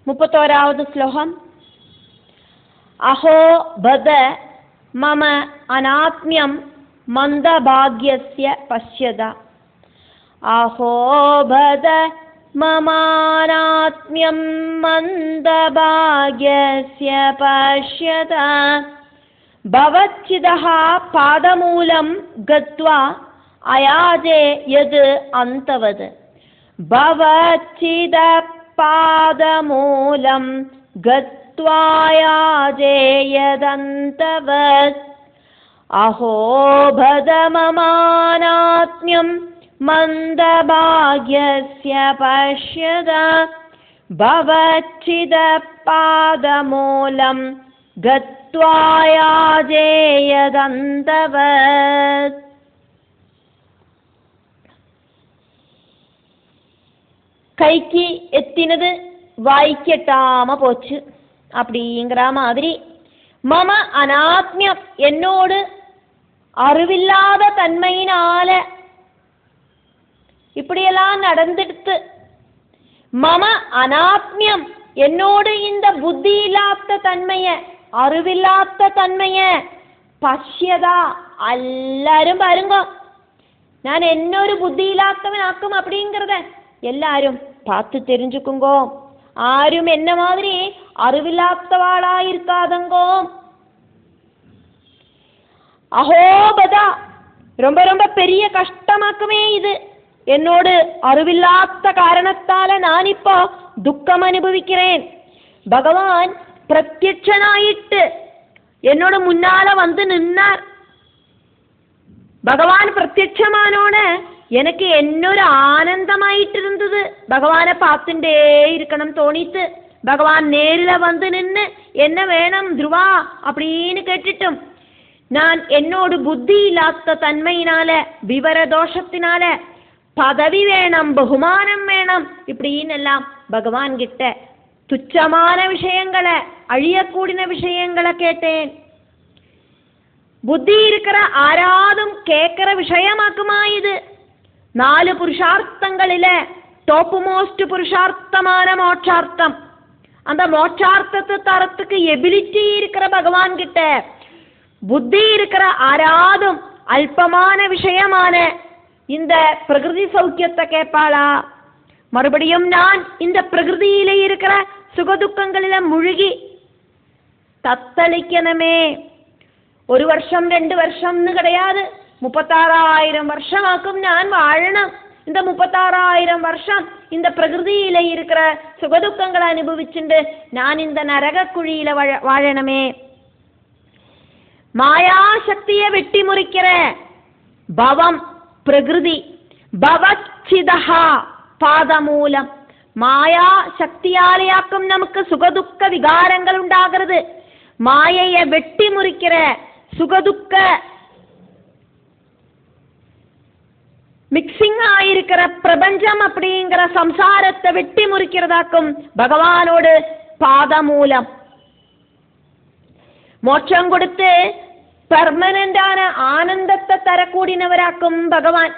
31வது ஸ்லோகம். அஹோ பத மம அநாத்ம்யம் மந்தபாக்யஸ்ய பஷ்யதா. அஹோ பத மமாநாத்ம்யம் மந்தபாக்யஸ்ய பஷ்யதா. பவச்சிதஹ பாதமூலம் கத்வா அயாஜே யத் அந்தவத். பவச்சித பாதமூலம் கத்வா அயாஜே யத் அந்தவத். அஹோ பத மமாநாத்ம்யம் மந்தபாக்யஸ்ய பஷ்யதா. பவச்சித பாதமூலம் கத்வா அயாஜே யத் அந்தவத். கைக்கு எத்தினது வாய்க்கெட்டாம போச்சு அப்படிங்கிற மாதிரி மம அநாத்மியம் என்னோடு அறிவில்லாத தன்மையினால இப்படியெல்லாம் நடந்துடுத்து. மம அநாத்மியம் என்னோடு இந்த புத்தி இல்லாத தன்மைய அறிவில்லாத தன்மைய பஷ்யதா எல்லாரும் பாருங்க. நான் என்னொரு புத்தி இல்லாதவன் ஆக்கும் அப்படிங்கிறத எல்லாரும் பார்த்து தெரிஞ்சுக்குங்கோ. ஆரும் என்ன மாதிரி அறிவில்லாதவாளா இருக்காதங்கோ. அஹோபதா ரொம்ப ரொம்ப பெரிய கஷ்டமாக்குமே இது. என்னோடு அறிவில்லாத காரணத்தால நான் இப்போ துக்கம் அனுபவிக்கிறேன். பகவான் பிரத்யட்சனாயிட்டு என்னோட முன்னால வந்து நின்னார். பகவான் பிரத்யட்சமானோட எனக்கு എന്നൊരു ஆனந்தமாயிட்டு இருந்தது. பகவானை பார்த்துட்டே இருக்கணும் தோணித்து. பகவான் நேரில் வந்து நின்று என்ன வேணும் துருவா அப்படின்னு கேட்டுட்டும் நான் என்னோடு புத்தி இல்லாத தன்மையினால விவர தோஷத்தினால பதவி வேணும் பகுமானம் வேணும் இப்படின்னு எல்லாம் பகவான் கிட்ட துச்சமான விஷயங்களை அழியக்கூடிய விஷயங்களை கேட்டேன். புத்தி இருக்கிற ஆராதும் கேட்கிற விஷயமாக்குமா இது. 4 புருஷார்த்தங்களில டாப் மோஸ்ட் புருஷார்த்தமான மோட்சார்த்தம். அந்த மோட்சார்த்தத்தை தரத்துக்கு எபிலிட்டி இருக்கிற பகவான் கிட்ட புத்தி இருக்கிற ஆராதும் அல்பமான விஷயமான இந்த பிரகிருதி சௌக்கியத்தை கேட்பாளா? மறுபடியும் நான் இந்த பிரகிருதியில இருக்கிற சுகதுக்கங்களில முழுகி தத்தளிக்கணுமே. 1 வருஷம் 2 வருஷம்னு கிடையாது, 36,000 வருஷமாக்கும் நான் வாழணும். இந்த 36,000 வருஷம் இந்த பிரகிருதியில இருக்கிற சுகதுக்கங்களை அனுபவிச்சுண்டு நான் இந்த நரக குழியில வாழணுமே. மாயா சக்தியை வெட்டி முறிக்கிற பவம் பிரகிருதி பவச்சிதஹா பாதமூலம். மாயா சக்தியாலேயாக்கும் நமக்கு சுகதுக்க விகாரங்கள் உண்டாகிறது. மாயைய வெட்டி முறிக்கிற சுகதுக்க மிக்சிங் ஆயிருக்கிற பிரபஞ்சம் அப்படிங்கிற சம்சாரத்தை வெட்டி முறிக்கிறதாக்கும் பகவானோடு பாதமூலம். மோட்சம் கொடுத்து பெர்மனண்டான ஆனந்தத்தை தரக்கூடியவராக்கும் பகவான்.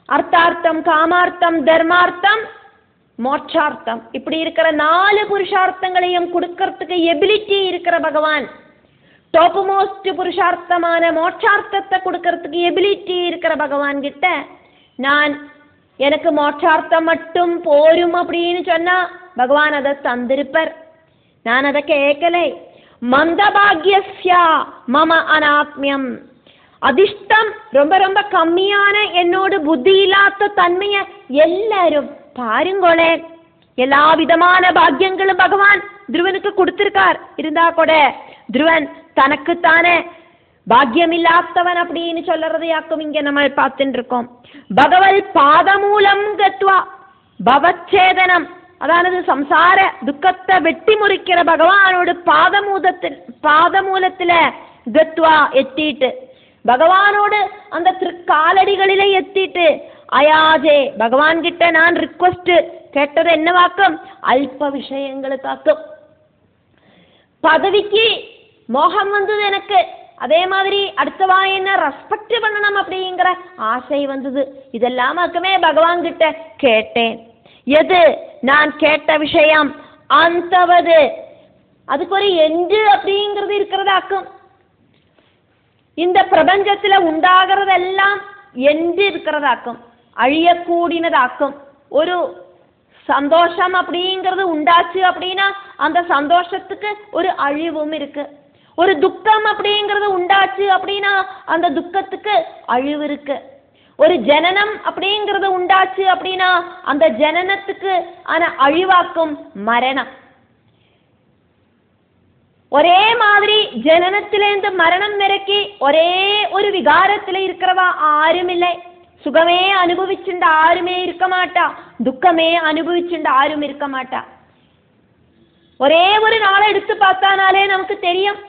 அர்த்தார்த்தம் காமார்த்தம் தர்மார்த்தம் மோட்சார்த்தம் இப்படி இருக்கிற 4 புருஷார்த்தங்களையும் கொடுக்கறதுக்கு எபிலிட்டி இருக்கிற பகவான். டாப் மோஸ்ட் புருஷார்த்தமான மோட்சார்த்தத்தை கொடுக்கறதுக்கு எபிலிட்டி இருக்கிற பகவான் கிட்ட நான் எனக்கு மோட்சார்த்தம் மட்டும் போரும் அப்படின்னு சொன்னா பகவான் அதை தந்திருப்பர். நான் அதை கேட்கலை. மந்தபாக்யஸ்யா மம அநாத்மியம். அதிர்ஷ்டம் ரொம்ப ரொம்ப கம்மியான என்னோடு புத்தி இல்லாத தன்மைய எல்லாரும் பாருங்கோளே. எல்லா விதமான பாக்கியங்களும் பகவான் துருவனுக்கு கொடுத்திருக்கார். இருந்தா கூட துருவன் தனக்குத்தானே பாக்கியம் இல்லாதவன் அப்படின்னு சொல்றதையாக்கும் இங்க நம்ம பார்த்துட்டு இருக்கோம். பகவல் பாதமூலம் கத்வா பவச்சேதனம் அதாவது சம்சார துக்கத்தை வெட்டி முறிக்கிற பகவானோட பாதமூலத்துல கத்வா எத்திட்டு பகவானோடு அந்த திருக்காலடிகளில எத்திட்டு அயாஜே பகவான் கிட்ட நான் ரிக்வெஸ்ட் கேட்டது என்னவாக்கும்? அல்ப விஷயங்களுக்காக்கும். பதவிக்கு மோகம் வந்தது எனக்கு. அதே மாதிரி அடுத்தவா என்ன ரெஸ்பெக்ட் பண்ணணும் அப்படிங்கிற ஆசை வந்தது. இதெல்லாமக்குமே பகவான் கிட்ட கேட்டேன். எது நான் கேட்ட விஷயம் அந்தவது, அதுக்கு ஒரு எண்டு அப்படிங்கிறது இருக்கிறதாக்கும். இந்த பிரபஞ்சத்துல உண்டாகிறதெல்லாம் எண்டு இருக்கிறதாக்கும், அழியக்கூடினதாக்கும். ஒரு சந்தோஷம் அப்படிங்கிறது உண்டாச்சு அப்படின்னா அந்த சந்தோஷத்துக்கு ஒரு அழிவும் இருக்கு. ஒரு துக்கம் அப்படிங்கிறது உண்டாச்சு அப்படின்னா அந்த துக்கத்துக்கு அழிவு இருக்கு. ஒரு ஜனனம் அப்படிங்கிறது உண்டாச்சு அப்படின்னா அந்த ஜனனத்துக்கு ஆன அழிவாக்கும் மரணம். ஒரே மாதிரி ஜனனத்திலேருந்து மரணம் வரைக்கும் ஒரே ஒரு விகாரத்துல இருக்கிறவா ஆருமில்லை. சுகமே அனுபவிச்சுண்டு ஆருமே இருக்க மாட்டா, துக்கமே அனுபவிச்சுண்டு ஆரும் இருக்க மாட்டா. ஒரே ஒரு நாளை எடுத்து பார்த்தானாலே நமக்கு தெரியும்.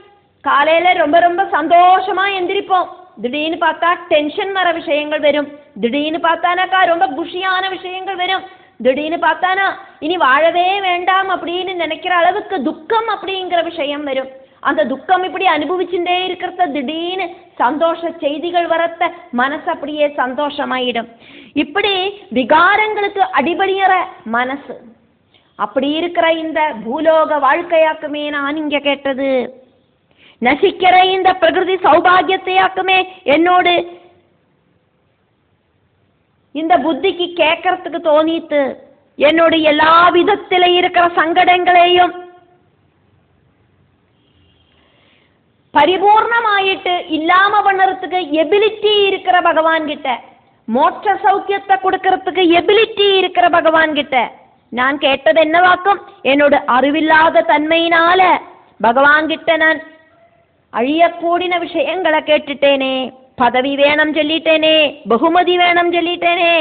காலையில ரொம்ப ரொம்ப சந்தோஷமா எந்திரிப்போம், திடீர்னு பார்த்தா டென்ஷன் வர விஷயங்கள் வரும். திடீர்னு பார்த்தானாக்கா ரொம்ப குஷியான விஷயங்கள் வரும். திடீர்னு பார்த்தானா இனி வாழவே வேண்டாம் அப்படின்னு நினைக்கிற அளவுக்கு துக்கம் அப்படிங்கிற விஷயம் வரும். அந்த துக்கம் இப்படி அனுபவிச்சுட்டே இருக்கிறத திடீர்னு சந்தோஷ செய்திகள் வரத்த மனசு அப்படியே சந்தோஷமாயிடும். இப்படி விகாரங்களுக்கு அடிபடியற மனசு. அப்படி இருக்கிற இந்த பூலோக வாழ்க்கையாக்குமே நான் இங்க கேட்டது. நசிக்கிற இந்த பிரகிருதி சௌபாகியத்தையாக்குமே என்னோடு இந்த புத்திக்கு கேட்கறதுக்கு தோணித்து. என்னோட எல்லா விதத்தில இருக்கிற சங்கடங்களையும் பரிபூர்ணமாயிட்டு இல்லாம பண்ணறதுக்கு எபிலிட்டி இருக்கிற பகவான் கிட்ட, மோட்ச சௌக்கியத்தை கொடுக்கறதுக்கு எபிலிட்டி இருக்கிற பகவான் கிட்ட நான் கேட்டது என்னவாக்கும்? என்னோட அறிவில்லாத தன்மையினால பகவான் கிட்ட நான் அழியக்கூடின விஷயங்களை கேட்டுட்டேனே. பதவி வேணும் சொல்லிட்டேனே, பகுமதி வேணும் சொல்லிட்டேனே,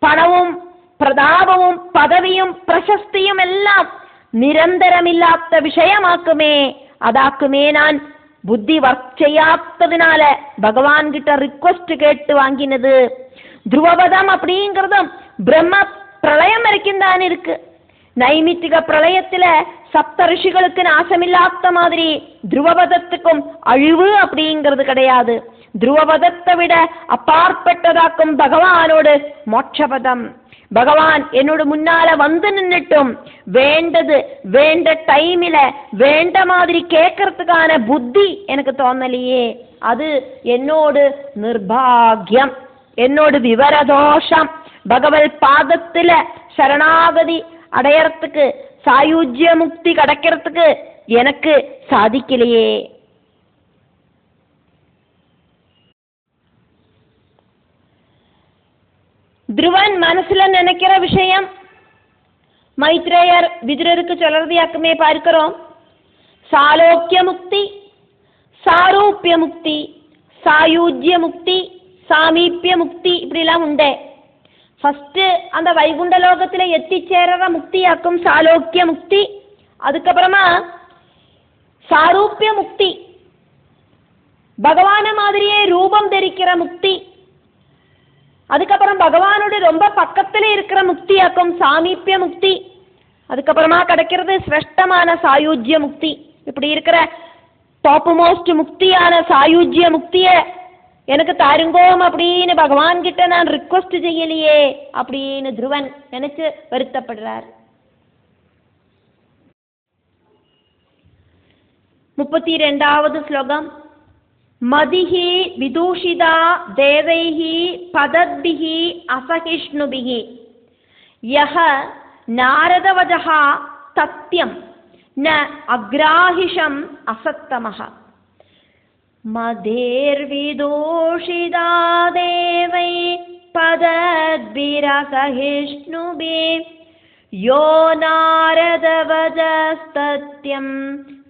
பணமும் பிரதாபமும் பதவியும் பிரசஸ்தியும் எல்லாம் நிரந்தரமில்லாத விஷயமாக்குமே. அதாக்குமே நான் புத்தி ஒர்க் செய்யாததுனால பகவான் கிட்ட ரிக்வஸ்ட் கேட்டு வாங்கினது. துருவபதம் அப்படிங்கிறதும் பிரம்ம பிரளயம் வரைக்கும் தான் இருக்கு. நைமித்திக பிரளயத்துல சப்த ரிஷிகளுக்கு நாசமில்லாத மாதிரி துருவபதத்துக்கும் அழிவு அப்படிங்கிறது கிடையாது. துருவபதத்தை விட அப்பாற்பட்டதாக்கும் பகவானோடு மோட்சபதம். பகவான் என்னோட முன்னால வந்து நின்னுட்டும் வேண்டது வேண்ட டைமில வேண்ட மாதிரி கேட்கறதுக்கான புத்தி எனக்கு தோணலையே. அது என்னோடு நிர்பாகியம், என்னோடு விவரதோஷம். பகவத் பாதத்துல சரணாகதி அடையறதுக்கு, சாயுஜ்ய முக்தி கிடைக்கிறதுக்கு எனக்கு சாதிக்கலையே. துருவன் மனசுல நினைக்கிற விஷயம் மைத்ரேயர் விதுரருக்கு சொல்றதையாக்குமே பார்க்கிறோம். சாலோக்கிய முக்தி, சாரூபிய முக்தி, சாயுஜ்ய முக்தி, சாமீபிய முக்தி இப்படிலாம் உண்டே. ஃபர்ஸ்ட் அந்த வைகுண்ட லோகத்துல எத்திச்சேர்ற முக்தியாக்கும் சாலோக்கிய முக்தி. அதுக்கப்புறமா சாரூபிய முக்தி, பகவான மாதிரியே ரூபம் தரிக்கிற முக்தி. அதுக்கப்புறம் பகவானோட ரொம்ப பக்கத்துல இருக்கிற முக்தியாக்கும் சாமீபிய முக்தி. அதுக்கப்புறமா கிடைக்கிறது சிரேஷ்டமான சாயுஜ்ய முக்தி. இப்படி இருக்கிற டாப் மோஸ்ட் முக்தியான சாயுஜ்ய முக்திய எனக்கு தாருங்கோம் அப்படின்னு பகவான் கிட்ட நான் ரிக்வஸ்ட் செய்யலையே அப்படின்னு துருவன் நினைச்சு வருத்தப்படுறார். 32வது ஸ்லோகம். மதிஹி விதூஷிதா தேவைஹி பதத்பிஹி அசகிஷ்ணுபிஹி யஹ நாரதவஜஹ தத்யம் ந அக்ராஹிஷம் அசத்தமஹ. மதேர்விதூஷிதா தேவை பதத்பிரசகிஷ்ணுபி யோ நாரதவஜஸ்தத்யம்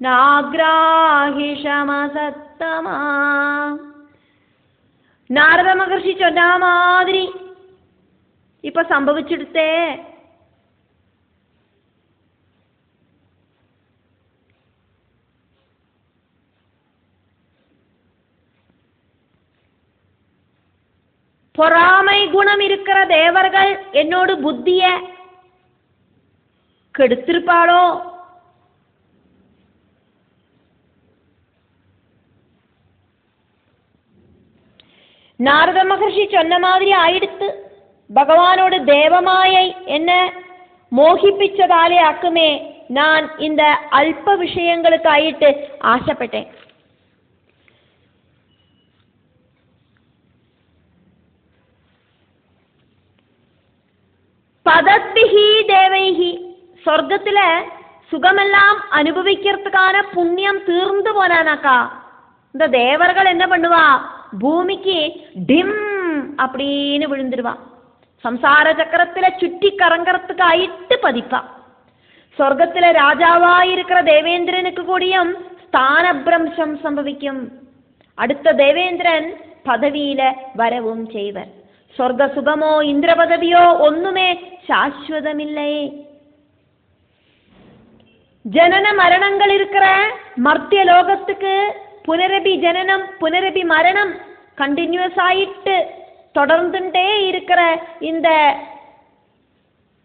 நாக்ராஹிஷமசத்தமா. நாரத மகர்ஷி சொன்ன மாதிரி இப்ப சம்பவிச்சுடுத்தே. பொறாமை குணம் இருக்கிற தேவர்கள் என்னோடு புத்திய கெடுத்திருப்பாளோ? நாரத மகர்ஷி சொன்ன மாதிரி ஆயிடுத்து. பகவானோட தேவமாயை என்ன மோகிப்பிச்சதாலே ஆக்குமே நான் இந்த அல்ப விஷயங்களுக்காயிட்டு ஆசைப்பட்டேன். பதத்பிஹி தேவைஹி, சொர்க்கத்துல சுகமெல்லாம் அனுபவிக்கிறதுக்கான புண்ணியம் தீர்ந்து போனானாக்கா இந்த தேவர்கள் என்ன பண்ணுவா, பூமிக்கு டிம் அப்படின்னு விழுந்துடுவா. சம்சார சக்கரத்துல சுற்றி கறங்கறதுக்கு ஆயிட்டு பதிப்பா. சொர்க்கத்துல ராஜாவாயிருக்கிற தேவேந்திரனுக்கு கூடியும் ஸ்தானபிரம்சம் சம்பவிக்கும். அடுத்த தேவேந்திரன் பதவியில வரவும் செய்வர். சொர்க்க சுகமோ இந்திர பதவியோ ஒண்ணுமே சாஸ்வதமில்லை. ஜனன மரணங்கள் இருக்கிற மர்த்திய லோகத்துக்கு புனரபி ஜனனம் புனரபி மரணம் கண்டினியூஸ் ஆயிட்டு தொடர்ந்துட்டே இருக்கிற இந்த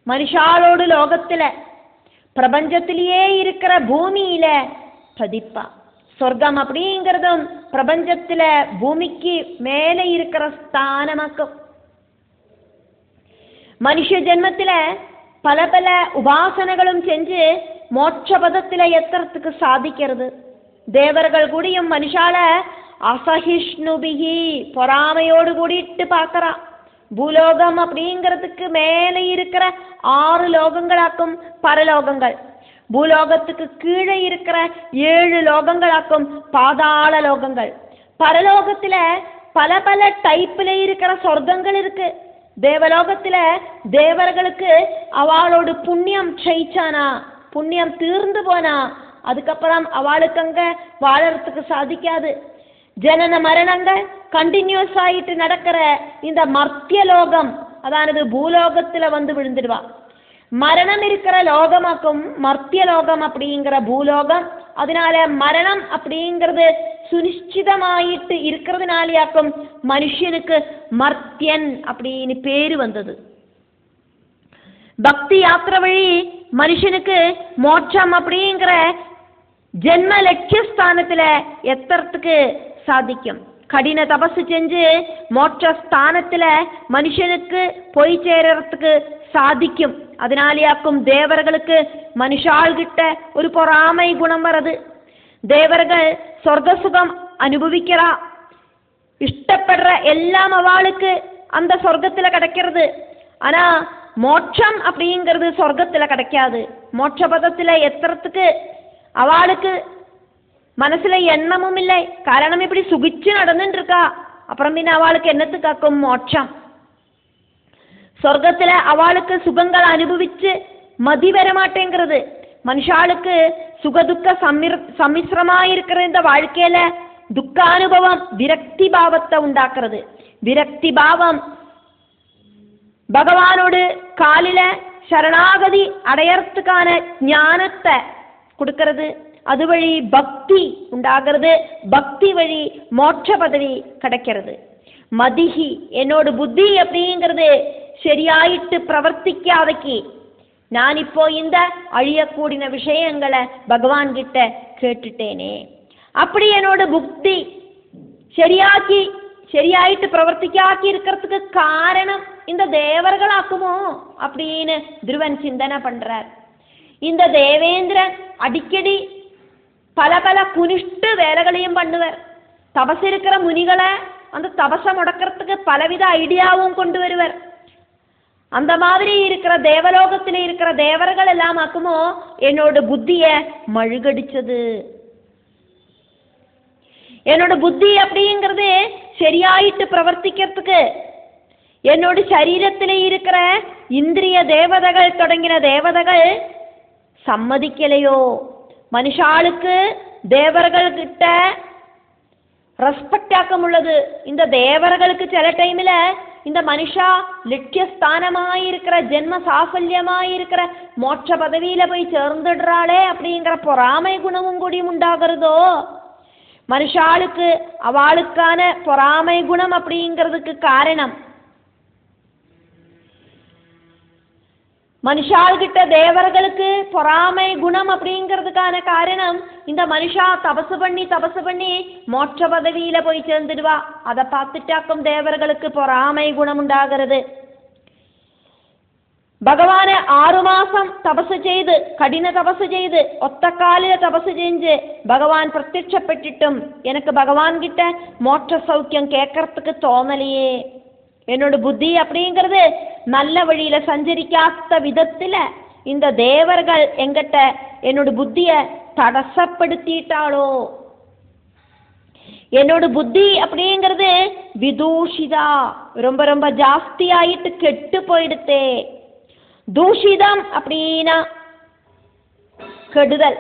மனுஷாலோடு லோகத்துல பிரபஞ்சத்திலேயே இருக்கிற பூமியில பதிப்பா. சொர்க்கம் அப்படிங்கிறதும் பிரபஞ்சத்துல பூமிக்கு மேல இருக்கிற ஸ்தானமாக்கும். மனுஷ ஜென்மத்துல பல பல உபாசனைகளும் செஞ்சு மோட்ச பதத்துல எத்துறதுக்கு சாதிக்கிறது. தேவர்கள் கூடியும் மனுஷால அசகிஷ்ணுபிகி பொறாமையோடு கூடிட்டு பார்க்கறா. பூலோகம் அப்படிங்கிறதுக்கு மேலே இருக்கிற 6 லோகங்களாக்கும் பரலோகங்கள், பூலோகத்துக்கு கீழே இருக்கிற 7 லோகங்களாக்கும் பாதாள லோகங்கள். பரலோகத்துல பல பல டைப்ல இருக்கிற சொர்க்கங்கள் இருக்கு. தேவலோகத்துல தேவர்களுக்கு அவளோடு புண்ணியம் க்ஷயிச்சானா, புண்ணியம் தீர்ந்து போனா அதுக்கப்புறம் அவளுக்கு அங்க வாழறதுக்கு சாதிக்காது. ஜனன மரணங்கள் கண்டினியூஸ் ஆயிட்டு நடக்கிற இந்த மர்த்திய லோகம், அதானது பூலோகத்துல வந்து விழுந்துடுவா. மரணம் இருக்கிற லோகமாக்கும் மர்த்திய லோகம் அப்படிங்கிற பூலோகம். அதனால மரணம் அப்படிங்கிறது சுனிச்சிதமாயிட்டு இருக்கிறதுனாலேயாக்கும் மனுஷனுக்கு மர்த்தியன் அப்படின்னு பேரு வந்தது. பக்தி யாத்திரை வழி மனுஷனுக்கு மோட்சம் அப்படிங்கிற ஜென்ம லட்சியஸ்தானத்துல எத்தறதுக்கு சாதிக்கும். கடின தபசு செஞ்சு மோட்சஸ்தானத்துல மனுஷனுக்கு போய் சேரறதுக்கு சாதிக்கும். அதனாலேயாக்கும் தேவர்களுக்கு மனுஷாள்கிட்ட ஒரு பொறாமை குணம் வருது. தேவர்கள் சொர்க்க சுகம் அனுபவிக்கிறா, இஷ்டப்படுற எல்லாம் அவளுக்கு அந்த சொர்க்கத்துல கிடைக்கிறது. ஆனா மோட்சம் அப்படிங்கிறது சொர்க்கத்துல கிடைக்காது. மோட்ச பதத்துல எத்துறதுக்கு அவளுக்கு மனசுல எண்ணமும் இல்லை. காரணம் இப்படி சுகிச்சு நடந்துட்டு இருக்கா. அப்புறம் பின்ன அவளுக்கு என்னத்துக்காக்கும் மோட்சம்? சொர்க்கத்துல அவளுக்கு சுகங்களை அனுபவிச்சு மதி வர மாட்டேங்கிறது. மனுஷாளுக்கு சுகதுக்க சம்மிஸ்ரமாயிருக்கிற இந்த வாழ்க்கையில துக்கானுபவம் விரக்தி பாவத்தை உண்டாக்குறது. விரக்தி பாவம் பகவானோடு காலில சரணாகதி அடையறதுக்கான ஞானத்தை கொடுக்கிறது. அது வழி பக்தி உண்டாகிறது. பக்தி வழி மோட்ச பதவி கிடைக்கிறது. மதிஹி என்னோட புத்தி அப்படிங்கிறது சரியாயிட்டு பிரவர்த்திக்காதக்கு நான் இப்போ இந்த அழியக்கூடின விஷயங்களை பகவான் கிட்ட கேட்டுட்டேனே. அப்படி என்னோட புத்தி சரியாயிட்டு பிரவர்த்திக்காக்கி இருக்கிறதுக்கு காரணம் இந்த தேவர்களாக்குமோ அப்படின்னு துருவன் சிந்தனை பண்றார். இந்த தேவேந்திரன் அடிக்கடி பல பல குனிஷ்டு வேலைகளையும் பண்ணுவர். தபஸ் இருக்கிற முனிகளை அந்த தபசை முடக்கிறதுக்கு பலவித ஐடியாவும் கொண்டு வருவர். அந்த மாதிரி இருக்கிற தேவலோகத்தில் இருக்கிற தேவர்கள் எல்லாம் ஆக்குமோ என்னோட புத்திய மழுகடிச்சது. என்னோட புத்தி அப்படிங்கிறது சரியாயிட்டு பிரவர்த்திக்கிறதுக்கு என்னோட சரீரத்தில் இருக்கிற இந்திரிய தேவதைகள் தொடங்கின தேவதைகள் சம்மதிக்கலையோ. மனுஷாளுக்கு தேவர்கள் கிட்ட ரெஸ்பெக்ட் ஆக்கம் உள்ளது. இந்த தேவர்களுக்கு சில டைம்ல இந்த மனுஷா லட்சியஸ்தானமாயிருக்கிற ஜென்ம சாஃபல்யமாயிருக்கிற மோட்ச பதவியில போய் சேர்ந்துடுறாளே அப்படிங்கிற பொறாமை குணமும் கூடியும் உண்டாகிறதோ. மனுஷாளுக்கு அவளுக்கான பொறாமை குணம் அப்படிங்கிறதுக்கு காரணம் மனுஷாள்கிட்ட தேவர்களுக்கு பொறாமை குணம் அப்படிங்கிறதுக்கான காரணம் இந்த மனுஷா தபசு பண்ணி மோட்ச பதவியில போய் சேர்ந்துடுவா. அதை பார்த்துட்டாக்கும் தேவர்களுக்கு பொறாமை குணம் உண்டாகிறது. ഭഗവാന് 6 മാസം തപസ് ചെയ്ത്, കഠിന തപസ് ചെയ്ത്, ഒത്തക്കാലിലെ തപസ് ചെയ്ത് ഭഗവാൻ പ്രത്യക്ഷപ്പെട്ടിട്ടും എനിക്ക് ഭഗവാൻ கிட்ட மோட்ச சௌக்கியம் கேட்கறதுக்கு தோணலையே. என்னோட புத்தி அப்படிங்கிறது நல்ல வழியில சஞ்சரிக்காத விதத்துல இந்த தேவர்கள் எங்கிட்ட என்னோட புத்திய தடசப்படுத்திட்டாளோ. என்னோட புத்தி அப்படிங்கிறது விதூஷிதா, ரொம்ப ரொம்ப ஜாஸ்தி ஆயிட்டு கெட்டு போயிடுத்தே. தூஷிதம் அப்படின்னா கெடுதல்,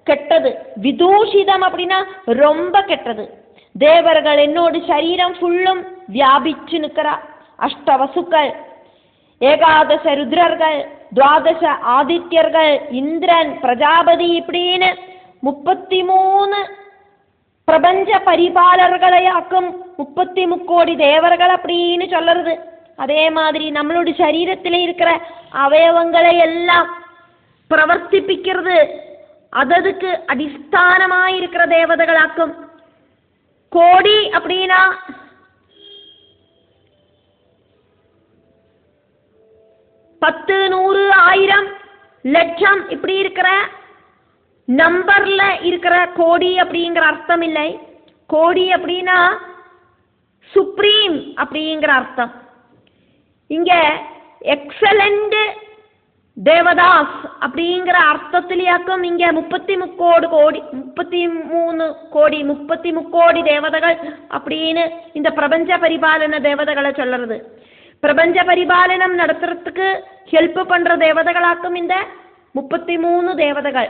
கெட்டது. விதூஷிதம் அப்படின்னா ரொம்ப கெட்டது. தேவர்கள் என்னோட சரீரம் ஃபுல்லும் வியாபிச்சு நிற்கிறா. அஷ்டவசுக்கள், ஏகாதச ருத்ரர்கள், துவாதச ஆதித்யர்கள், இந்திரன், பிரஜாபதி இப்படின்னு 33 பிரபஞ்ச பரிபாலர்களையாக்கும் 33 கோடி தேவர்கள் அப்படின்னு சொல்லுறது. அதே மாதிரி நம்மளோட சரீரத்தில் இருக்கிற அவயவங்களை எல்லாம் பிரவர்த்திப்பிக்கிறது அதுக்கு அடிஸ்தானமாயிருக்கிற தேவதைகளாக்கும். கோடி அப்படின்னா 10, 100, 1000, லட்சம் இப்படி இருக்கிற நம்பர்ல இருக்கிற கோடி அப்படிங்கிற அர்த்தம் இல்லை. கோடி அப்படின்னா சுப்ரீம் அப்படிங்கிற அர்த்தம். இங்க எக்ஸலண்ட் தேவதாஸ் அப்படிங்கிற அர்த்தத்திலேயாக்கும் இங்க 33 கோடி தேவதைகள் அப்படின்னு இந்த பிரபஞ்ச பரிபாலன தேவதைகளை சொல்றது. பிரபஞ்ச பரிபாலனம் நடத்துறதுக்கு ஹெல்ப் பண்ற தேவதைகளாக்கும் இந்த 33 தேவதைகள்.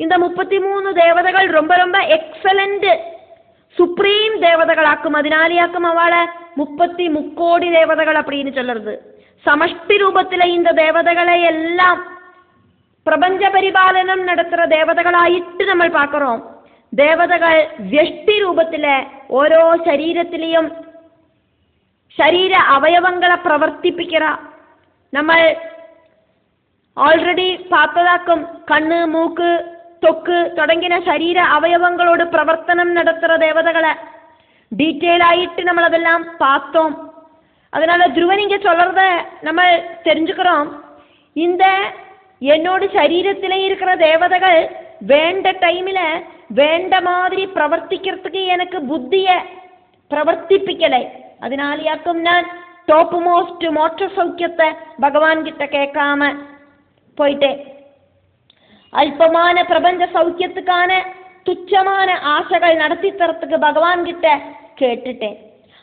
இந்த 33 தேவதைகள் ரொம்ப ரொம்ப எக்ஸலண்ட் சுப்ரீம் தேவதைகளாக்கும். அதனாலேயாக்கும் அவளை 33 கோடி தேவதைகள் அப்படின்னு சொல்றது. சமஷ்டி ரூபத்தில் இந்த தேவதைகளை எல்லாம் பிரபஞ்ச பரிபாலனம் நடத்துகிற தேவதைகளாயிட்டு நம்ம பார்க்குறோம். தேவதைகள் வியஷ்டி ரூபத்தில் ஓரோ சரீரத்திலையும் ശരീര അവയവങ്ങളെ പ്രവർത്തിപ്പിക്കുക. നമ്മൾ ഓൾറെഡി பார்த்ததாக்கும் കണ്ണ്, മൂക്ക്, തൊക്ക് തുടങ്ങിയ ശരീര അവയവങ്ങളോട് പ്രവർത്തനം നടത്തുന്ന ദേവതകളെ ഡീറ്റെയിൽ ആയിട്ട് നമ്മൾ അതെല്ലാം பார்த்தோம். அதனால துருவன் இங்க சொல்றத நம்ம தெரிஞ்சுக்கிறோம். இந்த என்னோட சரீரத்திலே இருக்கிற தேவதைகள் வேண்ட டைமில் வேண்ட மாதிரி பிரவர்த்திக்கிறதுக்கு எனக்கு புத்தியை பிரவர்த்திப்பிக்கலை. அதனாலேயாக்கும் நான் டாப் மோஸ்ட் மோட்ச சௌக்கியத்தை பகவான் கிட்ட கேட்காம போயிட்டேன். அல்பமான பிரபஞ்ச சௌக்கியத்துக்கான துச்சமான ஆசைகள் நடத்தி தரத்துக்கு பகவான் கிட்ட கேட்டுட்டேன்.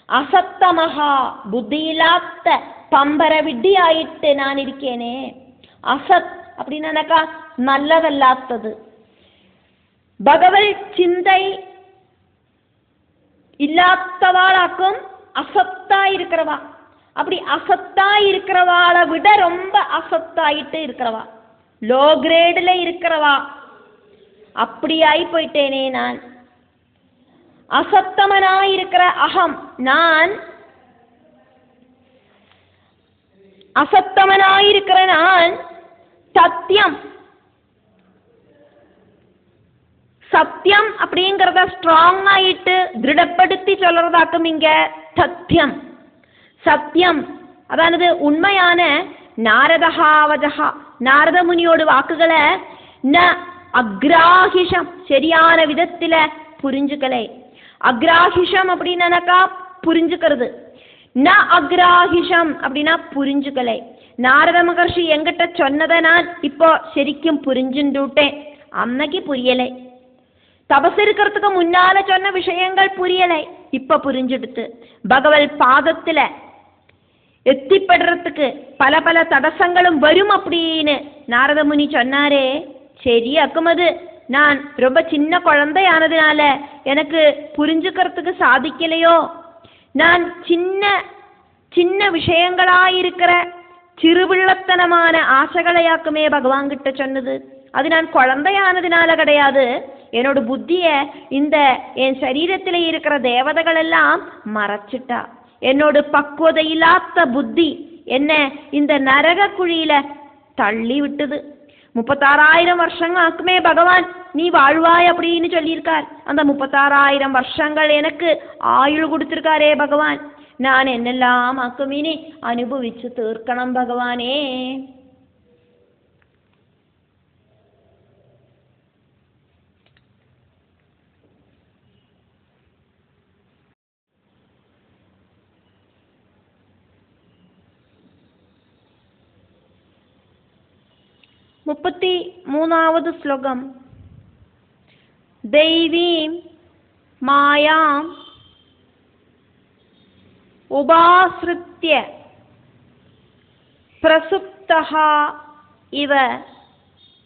அசத்தமகா புத்தியில்லாத்த பம்பர விட்டி ஆயிட்டு நான் இருக்கேனே. அசத் அப்படின்னாக்கா நல்லதல்லாத்தது. பகவத் சிந்தை இல்லாதவாளாக்கும் அசத்தா இருக்கிறவா. அப்படி அசத்தா இருக்கிறவாளை விட ரொம்ப அசத்தாயிட்டு இருக்கிறவா, லோ கிரேடில் இருக்கிறவா. அப்படி ஆகி போயிட்டேனே நான். அசத்தமனாயிருக்கிற அகம் நான், அசத்தமனாயிருக்கிற நான் சத்தியம். சத்தியம் அப்படிங்கிறத ஸ்ட்ராங் ஆயிட்டு திருடப்படுத்தி சொல்றதாக்கும் இங்க சத்தியம். சத்தியம் அதானது உண்மையான நாரதஹாவஜஹா, நாரத முனியோட வாக்குகளை ந அக்ராஹிஷம் சரியான விதத்துல புரிஞ்சுக்கலை. அக்ராஹிஷம் அப்படின்னாக்கா புரிஞ்சுக்கிறது, ந அக்ராஹிஷம் அப்படின்னா புரிஞ்சுக்கலை. நாரத மகர்ஷி எங்கிட்ட சொன்னதை நான் இப்போ ശരിക്കും புரிஞ்சுட்டேன். அன்னைக்கு புரியலை. தபஸ் இருக்கிறதுக்கு முன்னால சொன்ன விஷயங்கள் புரியலை, இப்ப புரிஞ்சுடுத்து. பகவத் பாதத்துல எத்திப்படுறதுக்கு பல பல தடசங்களும் வரும் அப்படின்னு நாரத முனி சொன்னாரே. சரியாக்கும் அது நான் ரொம்ப சின்ன குழந்தையானதுனால எனக்கு புரிஞ்சுக்கிறதுக்கு சாதிக்கலையோ. நான் சின்ன சின்ன விஷயங்களாயிருக்கிற சிறுபிள்ளத்தனமான ஆசைகளையாக்குமே பகவான் கிட்ட சொன்னது. அது நான் குழந்தையானதுனால கிடையாது. என்னோட புத்திய இந்த என் சரீரத்தில் இருக்கிற தேவதைகள் எல்லாம் மறைச்சிட்டா. என்னோட பக்குவதை இல்லாத புத்தி என்ன இந்த நரக குழியில தள்ளி விட்டது. 36,000 வருஷங்களுக்குமே பகவான் நீ வாழ்வாய் அப்படின்னு சொல்லியிருக்கார். அந்த 36,000 வருஷங்கள் எனக்கு ஆயுள் கொடுத்திருக்காரே பகவான். நான் என்னெல்லாம் ஆக்குமினி அனுபவிச்சு தீர்க்கணும் பகவானே. 33ാമത് ശ്ലോകം. ദൈവീം മായാം ഉപാശ്രിത്യ പ്രസുപ്തഃ ഇവ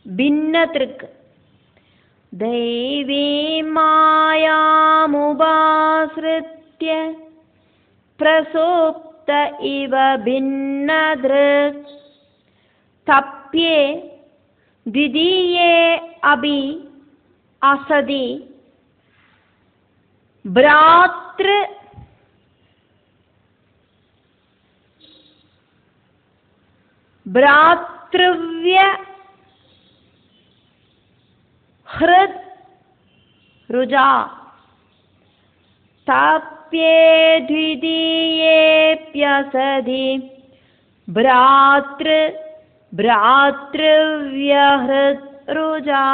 ഭിന്നതൃക്. ദൈവീം മായാമുപാശ്രിത്യ പ്രസുപ്ത ഇവ ഭിന്നതൃക് തപ്യേ ദ്വിതീയേ അഭി അസതി ഭ്രാതൃവ്യ ഹൃദ് രുജാ തപ്യേ ദ്വിതീയേപ്യസതി ഭ്രാതൃവ്യഹൃദ് രുജാ.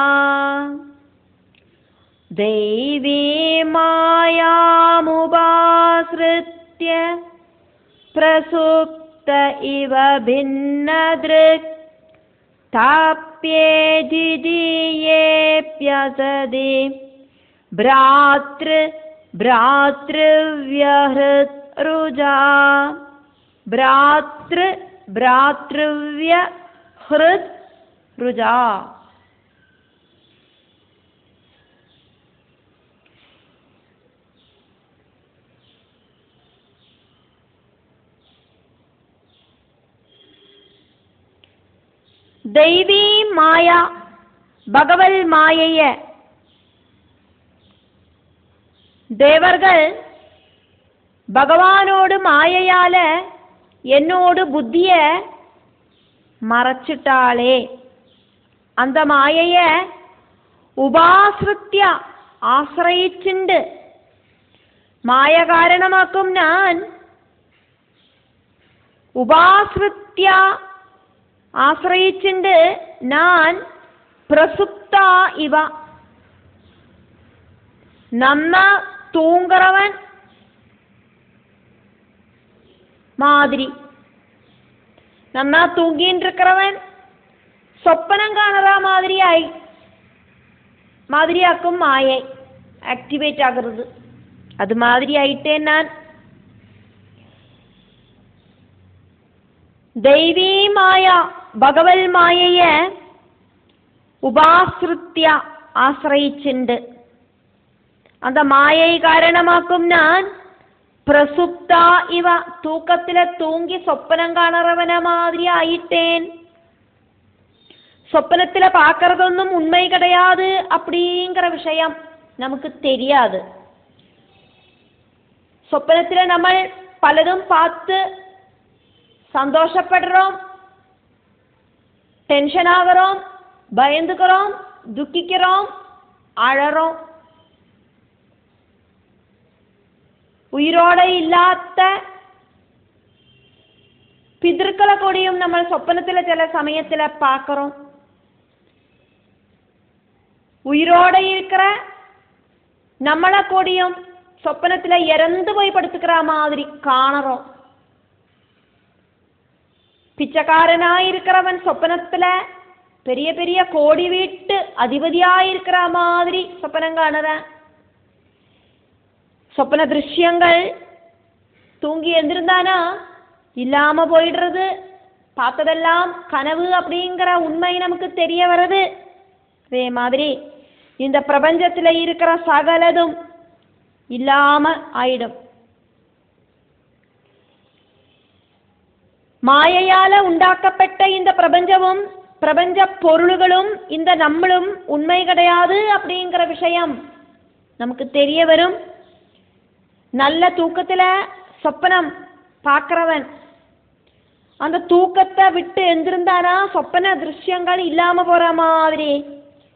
ദൈവീം മായാമുപാശ്രിത്യ പ്രസുപ്ത ഇവ ഭിന്നദൃക് താപ്യേ ദ്വിതീയേപ്യസതി ഭ്രാതൃവ്യഹൃദ് രുജാ. ഭ്രാതൃവ്യഹൃദ് രുജാ. ദൈവീ മായ ഭഗവൽ മായയെ ദേവർകൾ ഭഗവാനോട് മായയാല് എന്നോട് புத்தியை மறைச்சிட்டாளே, அந்த மாயையை உபாசிரித்യ ஆசிரயிச்சுண்டு മായ കാരണമാക്കും ഞാൻ ഉപാശ്രിത്യ ആശ്രയിച്ചുണ്ട് ഞാൻ പ്രസുപ്ത ഇവ നന്ന തൂங்குறவன் மாதிரி நன்னா தூங்கின்னு இருக்கிறவன் சொப்பனம் காணற மாதிரியாக்கும் மாயை ஆக்டிவேட் ஆகிறது. அது மாதிரி ஆயிட்டேன் நான். தெய்வீ மாயா பகவல் மாயைய உபாசிரித்ய ஆசிரயிச்சுண்டு அந்த மாயை காரணமாக்கும் நான் பிரசுப்த இவ தூக்கத்தில தூங்கி சொப்பனம் காணறவன மாதிரி ஆயிட்டேன். சொப்பனத்தில பார்க்கறதொன்னும் உண்மை கிடையாது அப்படிங்கிற விஷயம் நமக்கு தெரியாது. சொப்பனத்தில நம்ம பலதும் பார்த்து சந்தோஷப்படுறோம், டென்ஷன் ஆகிறோம், பயந்துக்கிறோம், துக்கிக்கிறோம், அழறோம். உயிரோட இல்லாத பிதற்களை கூடியும் நம்ம சொப்பனத்தில் சில சமயத்தில் பார்க்கிறோம். உயிரோட இருக்கிற நம்மளை கூடியும் சொப்பனத்தில் இறந்து போய் படுத்துக்கிற மாதிரி காணறோம். பிச்சைக்காரனாயிருக்கிறவன் சொப்பனத்தில் பெரிய பெரிய கோடி வீட்டு அதிபதியாயிருக்கிற மாதிரி சொப்பனம் காணுறேன். சொப்பன திருஷ்யங்கள் தூங்கி எழுந்திருந்தானா இல்லாம போயிடுறது, பார்த்ததெல்லாம் கனவு அப்படிங்கிற உண்மை நமக்கு தெரிய வருது. அதே மாதிரி இந்த பிரபஞ்சத்தில் இருக்கிற சகலதும் இல்லாம ஆயிடும். மாயையால உண்டாக்கப்பட்ட இந்த பிரபஞ்சமும் பிரபஞ்ச பொருள்களும் இந்த நம்மளும் உண்மை கிடையாது அப்படிங்கிற விஷயம் நமக்கு தெரிய வரும். நல்ல தூக்கத்தில் சொப்பனம் பார்க்கிறவன் அந்த தூக்கத்தை விட்டு எழுந்திருந்தானா சொப்பன திருஷ்யங்கள் இல்லாம போற மாதிரி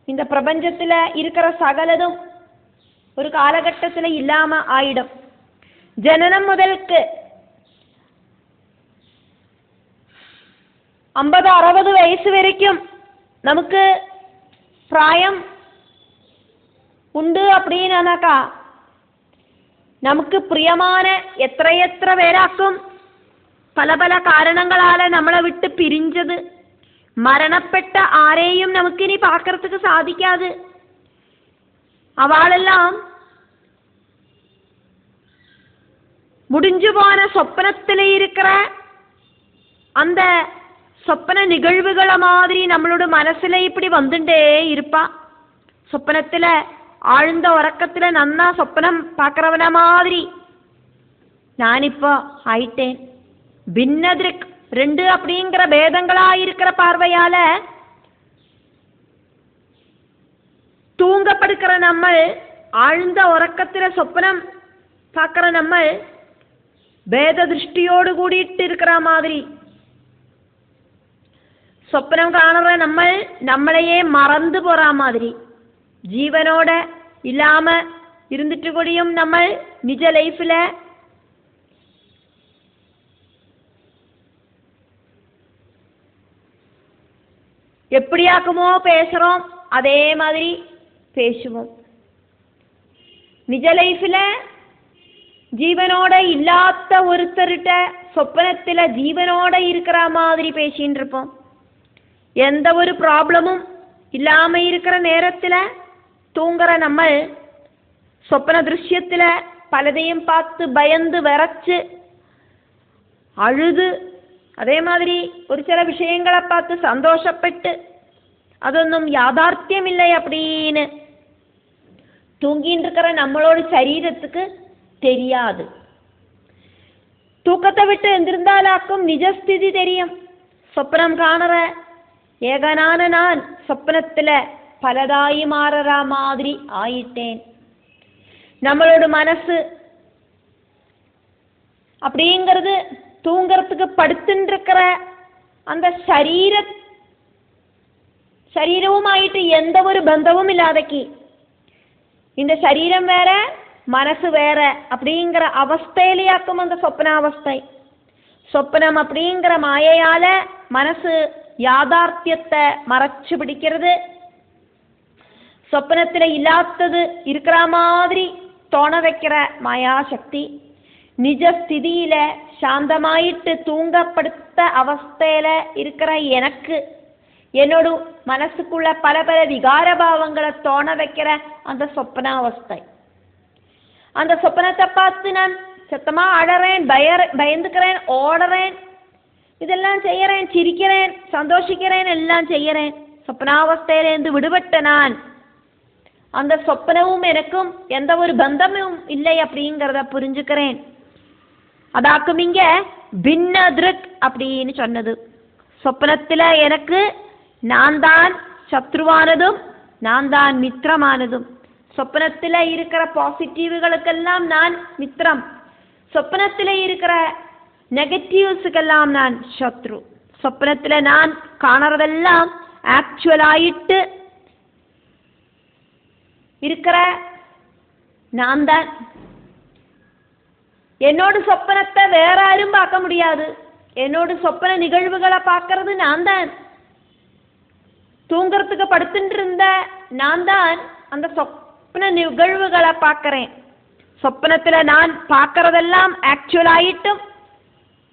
இந்த பிரபஞ்சத்தில் இருக்கிற சகலதும் ஒரு காலகட்டத்தில் இல்லாம ஆயிடும். ஜனனம் முதலுக்கு 50-60 வயசு வரைக்கும் நமக்கு பிராயம் உண்டு அப்படின்னாக்கா നമുക്ക് പ്രിയமான എത്ര പേരാക്കും പല പല കാരണങ്ങളാൽ നമ്മളെ വിട്ട് പിരിഞ്ഞത് மரணப்பட்ட ஆரையும் நமக்கு இனி பார்க்கறதுக்கு சாதிக்காது. அவளெல்லாம் முடிஞ்சு போன சொப்பனத்தில் இருக்கிற அந்த சொப்பன நிகழ்வுகளை மாதிரி நம்மளோட மனசுல இப்படி வந்துட்டே இருப்பா. சொப்பனத்துல ஆழ்ந்த உறக்கத்துல நன்னா சொப்பனம் பார்க்கறவன மாதிரி நானிப்போ ஆயிட்டேன். பின்னதிருக் ரெண்டு அப்படிங்கிற பேதங்களா இருக்கிற பார்வையால தூங்கப்படுக்கிற நம்ம, ஆழ்ந்த உறக்கத்துல சொப்பனம் பார்க்கிற நம்ம பேத திருஷ்டியோடு கூடிட்டு இருக்கிற மாதிரி, சொப்பனம் காணுற நம்ம நம்மளையே மறந்து போற மாதிரி, ஜீவனோட இல்லாம இருந்துட்டு கூடியும் நம்ம நிஜ லைஃப்ல எப்படியாக்குமோ பேசுறோம், அதே மாதிரி பேசுவோம். நிஜ லைஃப்ல ஜீவனோட இல்லாத ஒருத்தர்கிட்ட சொப்பனத்துல ஜீவனோட இருக்கிற மாதிரி பேசின்னு இருப்போம். எந்த ஒரு ப்ராப்ளமும் இல்லாம இருக்கிற நேரத்துல தூங்குற நம்ம சொப்பன திருஷ்யத்துல பலதையும் பார்த்து பயந்து விரைச்சு அழுது, அதே மாதிரி ஒரு சில விஷயங்களை பார்த்து சந்தோஷப்பட்டு அതൊന്നും യാഥാർത്ഥ്യം இல்லை அப்படின்னு தூங்கின்னு இருக்கிற நம்மளோட சரீரத்துக்கு தெரியாது. தூக்கத்தை விட்டு எந்திருந்தாலாக்கும் நிஜஸ்திதி தெரியும். சொப்பனம் காணுற ஏகனான நான் சொப்பனத்துல பலதாயி மாறுற மாதிரி ஆயிட்டேன். நம்மளோட மனசு அப்படிங்கிறது தூங்கறதுக்கு படுத்துட்டு இருக்கிற அந்த சரீரவுமாயிட்டு எந்த ஒரு பந்தமும் இல்லாதக்கி, இந்த சரீரம் வேற மனசு வேற அப்படிங்கிற அவஸ்தையிலேயாக்கும் அந்த சொப்பனாவஸ்தை. சொப்பனம் அப்படிங்கிற மாயையால மனசு யாதார்த்தியத்தை மறைச்சு பிடிக்கிறது. சொப்பனத்துல இல்லாதது இருக்கிற மாதிரி தோண வைக்கிற மாயாசக்தி நிஜஸ்திதியில சாந்தமாயிட்டு தூங்கப்படுத்த அவஸ்தையில இருக்கிற எனக்கு, என்னோட மனசுக்குள்ள பல பல விகார பாவங்களை தோண வைக்கிற அந்த சொப்பனாவஸ்தை. அந்த சொப்பனத்தை பார்த்து நான் சத்தமா அழறேன், பயந்துக்கிறேன், ஓடுறேன், இதெல்லாம் செய்யறேன், சிரிக்கிறேன், சந்தோஷிக்கிறேன், எல்லாம் செய்யறேன். சொப்பனாவஸ்தையிலேருந்து விடுபட்ட நான் அந்த சொப்பனவும் எனக்கும் எந்த ஒரு பந்தமும் இல்லை அப்படிங்கிறத புரிஞ்சுக்கிறேன். அதாக்கும் இங்க பின்ன திருக் அப்படின்னு சொன்னது. சொப்பனத்துல எனக்கு நான் தான் சத்ருவானதும் நான் தான் மித்திரமானதும். சொப்பனத்துல இருக்கிற பாசிட்டிவ்களுக்கெல்லாம் நான் மித்திரம், சொப்பனத்துல இருக்கிற நெகட்டிவ்ஸுக்கெல்லாம் நான் சத்ரு. சொப்பனத்துல நான் காணறதெல்லாம் ஆக்சுவலாயிட்டு இருக்கிற நான் தான். என்னோட சொப்பனத்தை வேற யாரும் பார்க்க முடியாது. என்னோட சொப்பன நிகழ்வுகளை பார்க்கறது நான் தான். தூங்கறதுக்கு படுத்துட்டு இருந்த நான் தான் அந்த சொப்பன நிகழ்வுகளை பார்க்கிறேன். சொப்பனத்துல நான் பார்க்கறதெல்லாம் ஆக்சுவல் ஆயிட்டும்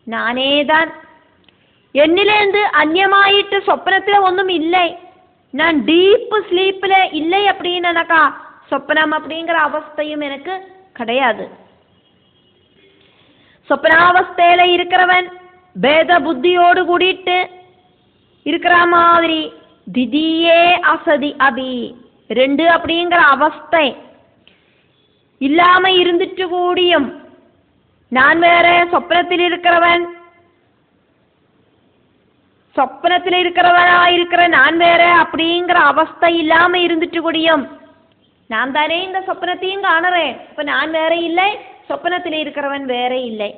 நானே தான். എന്നിലേന്ത് അന്യമായിട്ട് സ്വപ്നത്തിൽ ഒന്നും இல்லை. நான் டீப் ஸ்லீப்ல இல்லை அப்படின்னு எனக்கா சொப்பனம் அப்படிங்கிற அவஸ்தையும் எனக்கு கிடையாது. சொப்பனாவஸ்தையில இருக்கிறவன் பேத புத்தியோடு கூடிட்டு இருக்கிற மாதிரி திதியே அசதி அபி ரெண்டு அப்படிங்கிற அவஸ்தை இல்லாம இருந்துட்டு கூடியும் நான் வேற சொப்பனத்தில் இருக்கிறவன், சொப்பனத்தில் இருக்கிறவனா இருக்கிற நான் வேற அப்படிங்கிற அவஸ்தை இல்லாம இருந்துட்டு கூடியும் நான் தானே இந்த சொப்பனத்தையும் காணுறேன். அப்ப நான் வேற இல்லை, சொப்பனத்தில் இருக்கிறவன் வேற இல்லை.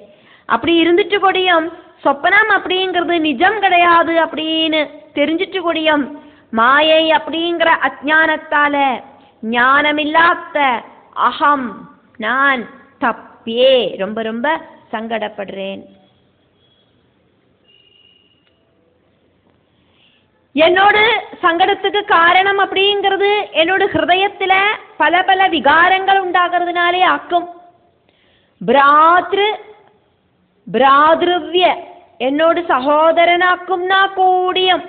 அப்படி இருந்துட்டு கூடியும் சொப்பனம் அப்படிங்கிறது நிஜம் கிடையாது அப்படின்னு தெரிஞ்சிட்டு கூடியும் மாயை அப்படிங்கிற அஜ்ஞானத்தால ஞானமில்லாத அகம் நான் தப்பியே ரொம்ப ரொம்ப சங்கடப்படுறேன். என்னோட சங்கடத்துக்கு காரணம் அப்படிங்கிறது என்னோட ஹிருதயத்துல பல பல விகாரங்கள் உண்டாகிறதுனாலே ஆக்கும். பிராதிருவ்ய என்னோட சகோதரனாக்கும்னா கூடியும்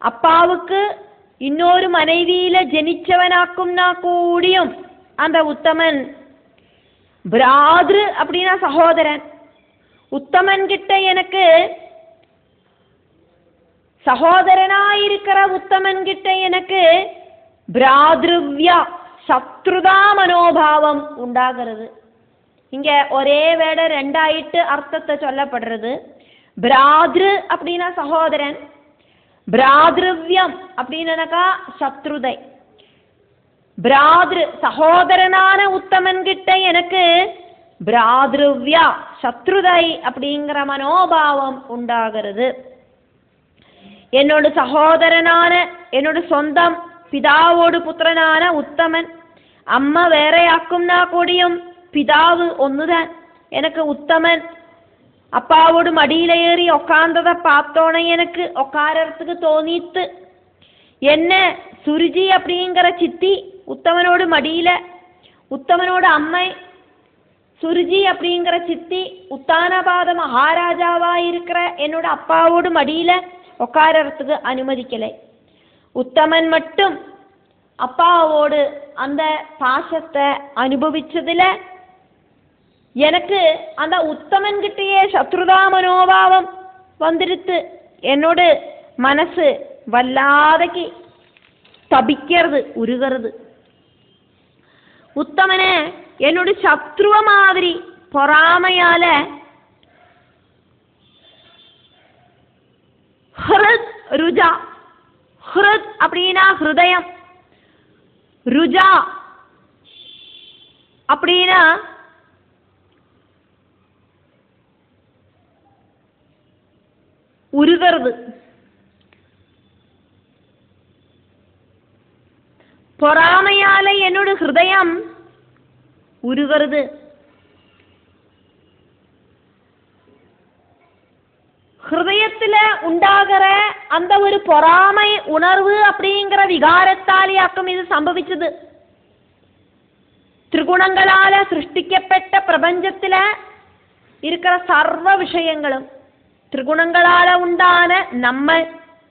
அப்பாவுக்கு இன்னொரு மனைவியில ஜெனிச்சவனாக்கும்னா கூடியும் அந்த உத்தமன் பிராத்ரு அப்படின்னா சகோதரன். உத்தமன் கிட்ட எனக்கு சகோதரனாயிருக்கிற உத்தமன் கிட்ட எனக்கு பிராத்ருவ்யா சத்ருதா மனோபாவம் உண்டாகிறது. இங்க ஒரே வேட ரெண்டாயிட்டு அர்த்தத்தை சொல்லப்படுறது. பிராத்ரு அப்படின்னா சகோதரன், பிராத்ருவ்யம் அப்படின்னாக்கா சத்ருதை. பிராத்ரு சகோதரனான உத்தமன் கிட்ட எனக்கு பிராத்ருவ்யா சத்ருதை அப்படிங்கிற மனோபாவம் உண்டாகிறது. என்னோட சகோதரனான என்னோட சொந்தம் பிதாவோடு புத்திரனான உத்தமன் அம்மா வேறையாக்கும்னா கூடியும் பிதாவு ஒண்ணுதான். எனக்கு உத்தமன் அப்பாவோடு மடியில ஏறி உக்காந்ததை பார்த்தோன்னே எனக்கு உக்காரத்துக்கு தோணித்து. என்ன சுருஜி அப்படிங்கிற சித்தி உத்தமனோடு மடியில, உத்தமனோட அம்மை சுருஜி அப்படிங்கிற சித்தி உத்தானபாத மகாராஜாவா இருக்கிற என்னோட அப்பாவோடு மடியில உக்காரத்துக்கு அனுமதிக்கலை. உத்தமன் மட்டும் அப்பாவோடு அந்த பாசத்தை அனுபவிச்சதுல எனக்கு அந்த உத்தமன் கிட்டேயே சத்ருதா மனோபாவம் வந்துடுத்து. என்னோட மனசு வல்லாதக்கு தபிக்கிறது, உருகிறது. உத்தமனை என்னோட சத்ருவ மாதிரி பொறாமையால ஹிருத் ருஜா, ஹிருத் அப்படின்னா ஹிருதயம், ருஜா அப்படின்னா உருகிறது. பொறாமையால என்னோட ஹிருதயம் உருகிறது. ஹிருதயத்துல உண்டாகிற அந்த ஒரு பொறாமை உணர்வு அப்படிங்கிற விகாரத்தாலேயாக்கும் இது சம்பவிச்சது. திரிகுணங்களால சிருஷ்டிக்கப்பட்ட பிரபஞ்சத்துல இருக்கிற சர்வ விஷயங்களும் திரிகுணங்களால உண்டான நம்ம,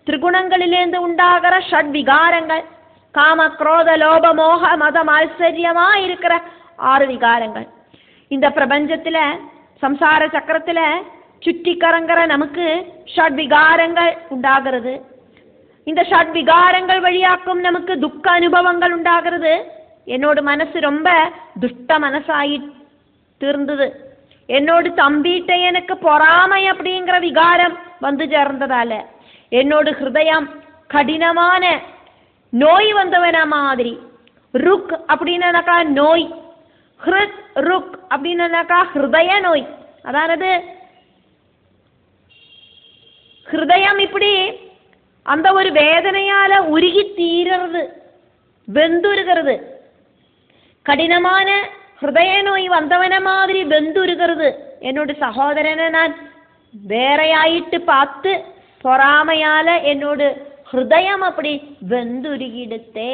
திரிகுணங்களிலேருந்து உண்டாகிற ஷட் விகாரங்கள், காம குரோத லோப மோக மதம் ஆச்சரியமா இருக்கிற 6 விகாரங்கள் இந்த பிரபஞ்சத்துல சம்சார சக்கரத்துல சுற்றி கரங்கிற நமக்கு ஷட் விகாரங்கள் உண்டாகிறது. இந்த ஷட் விகாரங்கள் வழியாக்கும் நமக்கு துக்க அனுபவங்கள் உண்டாகிறது. என்னோட மனசு ரொம்ப துஷ்ட மனசாயி தீர்ந்தது. என்னோட தம்பிட்ட எனக்கு பொறாமை அப்படிங்கிற விகாரம் வந்து சேர்ந்ததால என்னோட ஹிருதயம் கடினமான நோய் வந்தவன மாதிரி. ருக் அப்படின்னாக்கா நோய், ஹிருத் ருக் அப்படின்னாக்கா ஹிருதய நோய். அதாவது ஹிருதயம் இப்படி அந்த ஒரு வேதனையால உருகி தீர்றது, வெந்துருகிறது. கடினமான ஹிருதய நோய் வந்தவன மாதிரி வெந்துருகிறது. என்னோட சகோதரனை நான் வேறையாயிட்டு பார்த்து பொறாமையால என்னோட ஹிருதயம் அப்படி வெந்துருகிடுத்தே.